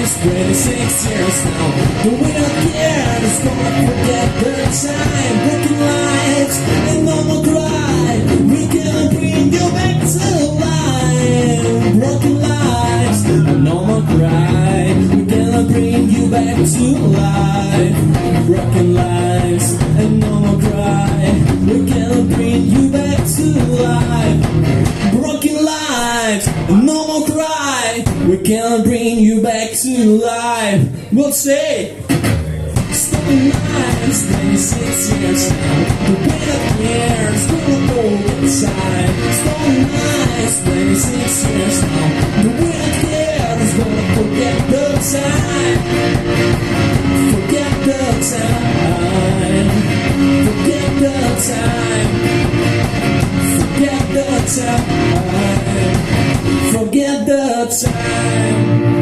lives, 26 years now. The winner cares, gonna forget the time. Broken lives and no more cry. We can bring you back to life. Broken lives and no more cry. We can bring you back to life. Broken lives and no more cry. We can bring you back to life. Broken lives and no more cry. We can bring you back to life. We'll say stolen lives, 26 years now. The winner cares, gonna go inside. Stolen lives, 26 years now. The winner cares, gonna forget the time. Forget the time. Forget the time. Forget the time. Forget the time.